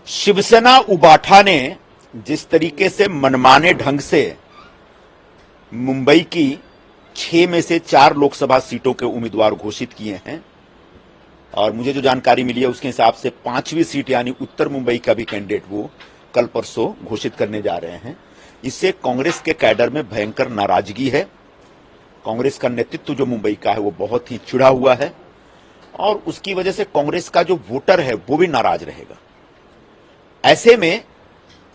शिवसेना उबाठा ने जिस तरीके से मनमाने ढंग से मुंबई की 6 में से 4 लोकसभा सीटों के उम्मीदवार घोषित किए हैं और मुझे जो जानकारी मिली है उसके हिसाब से 5वीं सीट यानी उत्तर मुंबई का भी कैंडिडेट वो कल परसों घोषित करने जा रहे हैं। इससे कांग्रेस के कैडर में भयंकर नाराजगी है। कांग्रेस का नेतृत्व जो मुंबई का है वो बहुत ही चिढ़ा हुआ है और उसकी वजह से कांग्रेस का जो वोटर है वो भी नाराज रहेगा। ऐसे में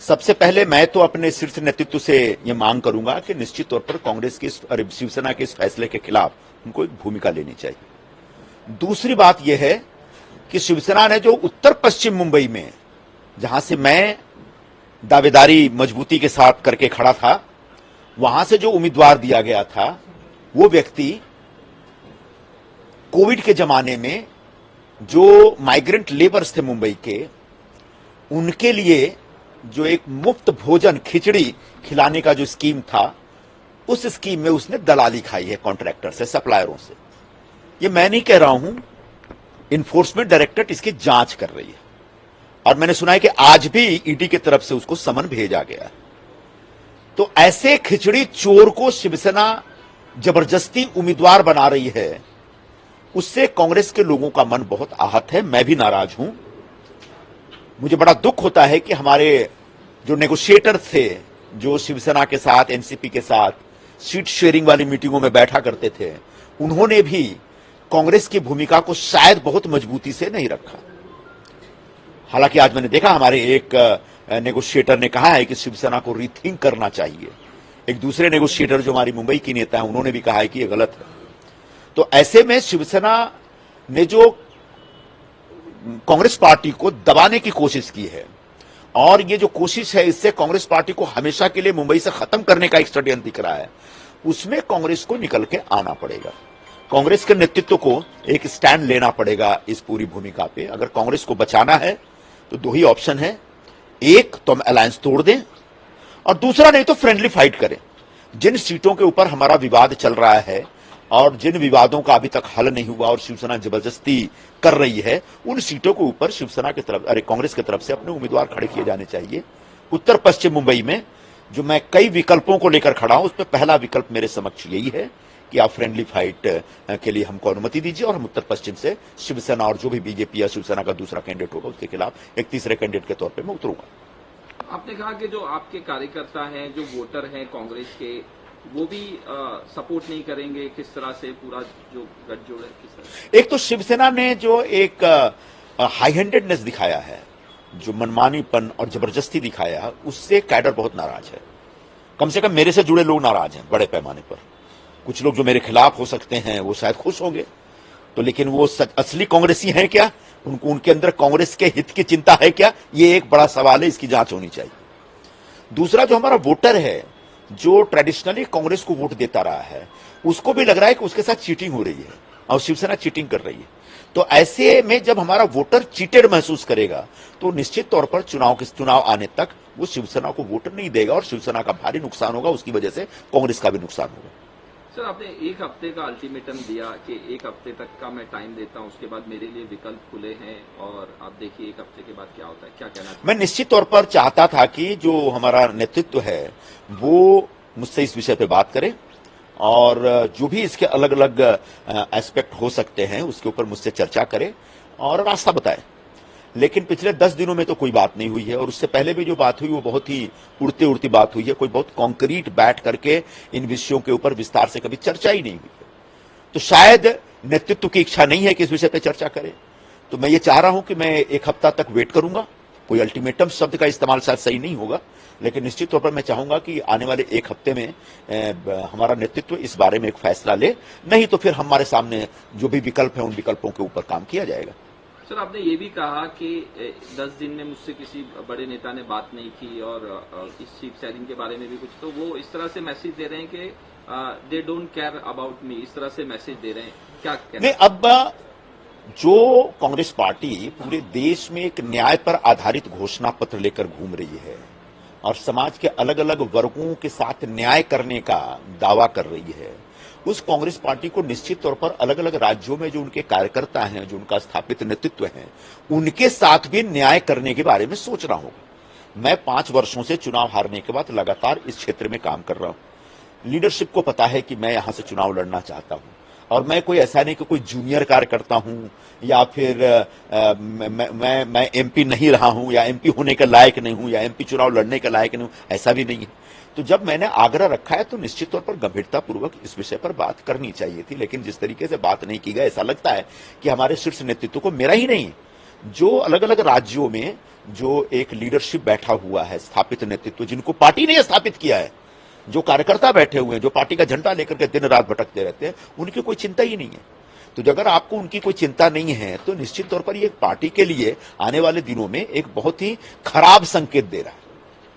सबसे पहले मैं तो अपने शीर्ष नेतृत्व से यह मांग करूंगा कि निश्चित तौर पर कांग्रेस के शिवसेना के इस फैसले के खिलाफ उनको एक भूमिका लेनी चाहिए। दूसरी बात यह है कि शिवसेना ने जो उत्तर पश्चिम मुंबई में, जहां से मैं दावेदारी मजबूती के साथ करके खड़ा था, वहां से जो उम्मीदवार दिया गया था वो व्यक्ति कोविड के जमाने में जो माइग्रेंट लेबर्स थे मुंबई के, उनके लिए जो एक मुफ्त भोजन खिचड़ी खिलाने का जो स्कीम था, उस स्कीम में उसने दलाली खाई है कॉन्ट्रैक्टर से, सप्लायरों से। ये मैं नहीं कह रहा हूं, इन्फोर्समेंट डायरेक्टरेट इसकी जांच कर रही है और मैंने सुना है कि आज भी ईडी की तरफ से उसको समन भेजा गया है। तो ऐसे खिचड़ी चोर को शिवसेना जबरदस्ती उम्मीदवार बना रही है, उससे कांग्रेस के लोगों का मन बहुत आहत है। मैं भी नाराज हूं। मुझे बड़ा दुख होता है कि हमारे जो नेगोशिएटर थे, जो शिवसेना के साथ, एनसीपी के साथ सीट शेयरिंग वाली मीटिंगों में बैठा करते थे, उन्होंने भी कांग्रेस की भूमिका को शायद बहुत मजबूती से नहीं रखा। हालांकि आज मैंने देखा हमारे एक नेगोशिएटर ने कहा है कि शिवसेना को रीथिंक करना चाहिए। एक दूसरे नेगोशिएटर जो हमारी मुंबई की नेता है, उन्होंने भी कहा है कि यह गलत है। तो ऐसे में शिवसेना ने जो कांग्रेस पार्टी को दबाने की कोशिश की है और ये जो कोशिश है, इससे कांग्रेस पार्टी को हमेशा के लिए मुंबई से खत्म करने का एक षड्यंत्र दिख रहा है। उसमें कांग्रेस को निकल के आना पड़ेगा। कांग्रेस के नेतृत्व को एक स्टैंड लेना पड़ेगा इस पूरी भूमिका पे। अगर कांग्रेस को बचाना है तो 2 ही ऑप्शन है, एक तो हम अलायंस तोड़ दें और दूसरा नहीं तो फ्रेंडली फाइट करें। जिन सीटों के ऊपर हमारा विवाद चल रहा है और जिन विवादों का अभी तक हल नहीं हुआ और शिवसेना जबरदस्ती कर रही है, उन सीटों के ऊपर शिवसेना की तरफ, कांग्रेस की तरफ से अपने उम्मीदवार खड़े किए जाने चाहिए। उत्तर पश्चिम मुंबई में जो मैं कई विकल्पों को लेकर खड़ा हूं, उसमें पहला विकल्प मेरे समक्ष यही है कि आप फ्रेंडली फाइट के लिए हमको अनुमति दीजिए और हम उत्तर पश्चिम से शिवसेना और जो भी बीजेपी या शिवसेना का दूसरा कैंडिडेट होगा उसके खिलाफ एक तीसरे कैंडिडेट के तौर पर मैं उतरूंगा। आपने कहा कि जो आपके कार्यकर्ता हैं, जो वोटर हैं कांग्रेस के, वो भी सपोर्ट नहीं करेंगे। किस तरह से पूरा जो गठजोड़ है, किस तरह? एक तो शिवसेना ने जो एक हाई हैंडेडनेस दिखाया है, जो मनमानीपन और जबरदस्ती दिखाया है, उससे कैडर बहुत नाराज है। कम से कम मेरे से जुड़े लोग नाराज हैं बड़े पैमाने पर। कुछ लोग जो मेरे खिलाफ हो सकते हैं वो शायद खुश होंगे, तो लेकिन वो असली कांग्रेसी हैं क्या? उनके अंदर कांग्रेस के हित की चिंता है क्या? ये एक बड़ा सवाल है, इसकी जांच होनी चाहिए। दूसरा, जो हमारा वोटर है, जो ट्रेडिशनली कांग्रेस को वोट देता रहा है, उसको भी लग रहा है कि उसके साथ चीटिंग हो रही है और शिवसेना चीटिंग कर रही है। तो ऐसे में जब हमारा वोटर चीटेड महसूस करेगा तो निश्चित तौर पर चुनाव आने तक वो शिवसेना को वोट नहीं देगा और शिवसेना का भारी नुकसान होगा। उसकी वजह से कांग्रेस का भी नुकसान होगा। सर, आपने 1 हफ्ते का अल्टीमेटम दिया कि 1 हफ्ते तक का मैं टाइम देता हूं, उसके बाद मेरे लिए विकल्प खुले हैं और आप देखिए 1 हफ्ते के बाद क्या होता है। क्या कहना चाहिए? मैं निश्चित तौर पर चाहता था कि जो हमारा नेतृत्व है वो मुझसे इस विषय पे बात करे और जो भी इसके अलग अलग एस्पेक्ट हो सकते हैं उसके ऊपर मुझसे चर्चा करे और रास्ता बताए। लेकिन पिछले 10 दिनों में तो कोई बात नहीं हुई है और उससे पहले भी जो बात हुई वो बहुत ही उड़ती उड़ती बात हुई है। कोई बहुत कॉन्क्रीट बैठ करके इन विषयों के ऊपर विस्तार से कभी चर्चा ही नहीं हुई है। तो शायद नेतृत्व की इच्छा नहीं है कि इस विषय पर चर्चा करे। तो मैं ये चाह रहा हूं कि मैं 1 हफ्ता तक वेट करूंगा। कोई अल्टीमेटम शब्द का इस्तेमाल शायद सही नहीं होगा, लेकिन निश्चित तौर पर मैं चाहूंगा कि आने वाले 1 हफ्ते में हमारा नेतृत्व इस बारे में एक फैसला ले। नहीं तो फिर हमारे सामने जो भी विकल्प है उन विकल्पों के ऊपर काम किया जाएगा। सर, आपने ये भी कहा कि 10 दिन में मुझसे किसी बड़े नेता ने बात नहीं की और इस सीट शेयरिंग के बारे में भी कुछ, तो वो इस तरह से मैसेज दे रहे हैं कि they don't care about me, इस तरह से मैसेज दे रहे हैं। क्या कहना? नहीं, अब जो कांग्रेस पार्टी पूरे देश में एक न्याय पर आधारित घोषणा पत्र लेकर घूम रही है और समाज के अलग अलग वर्गों के साथ न्याय करने का दावा कर रही है उस कांग्रेस पार्टी को निश्चित तौर पर अलग अलग राज्यों में जो उनके कार्यकर्ता हैं, जो उनका स्थापित नेतृत्व है, उनके साथ भी न्याय करने के बारे में सोचना होगा। मैं 5 वर्षों से चुनाव हारने के बाद लगातार इस क्षेत्र में काम कर रहा हूं। लीडरशिप को पता है कि मैं यहां से चुनाव लड़ना चाहता हूं, और मैं कोई ऐसा नहीं कि कोई जूनियर कार्यकर्ता हूं या फिर मैं एमपी नहीं रहा हूं या एमपी होने के लायक नहीं हूं या एमपी चुनाव लड़ने के लायक नहीं हूं, ऐसा भी नहीं है। तो जब मैंने आग्रह रखा है तो निश्चित तौर पर गंभीरतापूर्वक इस विषय पर बात करनी चाहिए थी, लेकिन जिस तरीके से बात नहीं की गई, ऐसा लगता है कि हमारे शीर्ष नेतृत्व को, मेरा ही नहीं, जो अलग अलग राज्यों में जो एक लीडरशिप बैठा हुआ है, स्थापित नेतृत्व, जिनको पार्टी ने स्थापित किया है, जो कार्यकर्ता बैठे हुए हैं, जो पार्टी का झंडा लेकर के दिन रात भटकते रहते हैं, उनकी कोई चिंता ही नहीं है। तो अगर आपको उनकी कोई चिंता नहीं है तो निश्चित तौर पर ये पार्टी के लिए आने वाले दिनों में एक बहुत ही खराब संकेत दे रहा है।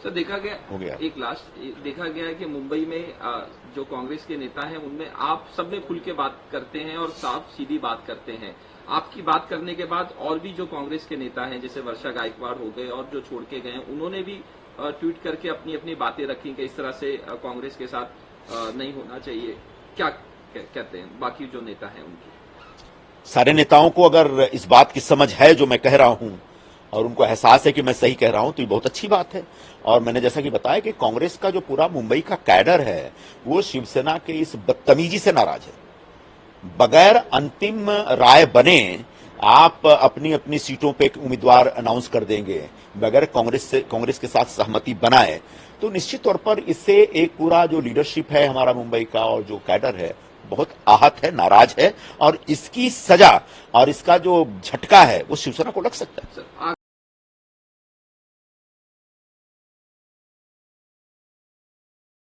सर, देखा गया हो गया एक लास्ट देखा गया है कि मुंबई में जो कांग्रेस के नेता हैं उनमें आप सब में खुल के बात करते हैं और साफ सीधी बात करते हैं। आपकी बात करने के बाद और भी जो कांग्रेस के नेता हैं, जैसे वर्षा गायकवाड़ हो गए और जो छोड़ के गए, उन्होंने भी ट्वीट करके अपनी अपनी बातें रखी कि इस तरह से कांग्रेस के साथ नहीं होना चाहिए। क्या कहते हैं बाकी जो नेता हैं उनकी? सारे नेताओं को अगर इस बात की समझ है जो मैं कह रहा हूं और उनको एहसास है कि मैं सही कह रहा हूं, तो ये बहुत अच्छी बात है। और मैंने जैसा कि बताया कि कांग्रेस का जो पूरा मुंबई का कैडर है वो शिवसेना के इस बदतमीजी से नाराज है। बगैर अंतिम राय बने आप अपनी अपनी सीटों पे एक उम्मीदवार अनाउंस कर देंगे, बगैर कांग्रेस के साथ सहमति बनाए, तो निश्चित तौर पर इससे एक पूरा जो लीडरशिप है हमारा मुंबई का और जो कैडर है बहुत आहत है, नाराज है, और इसकी सजा और इसका जो झटका है वो शिवसेना को लग सकता है।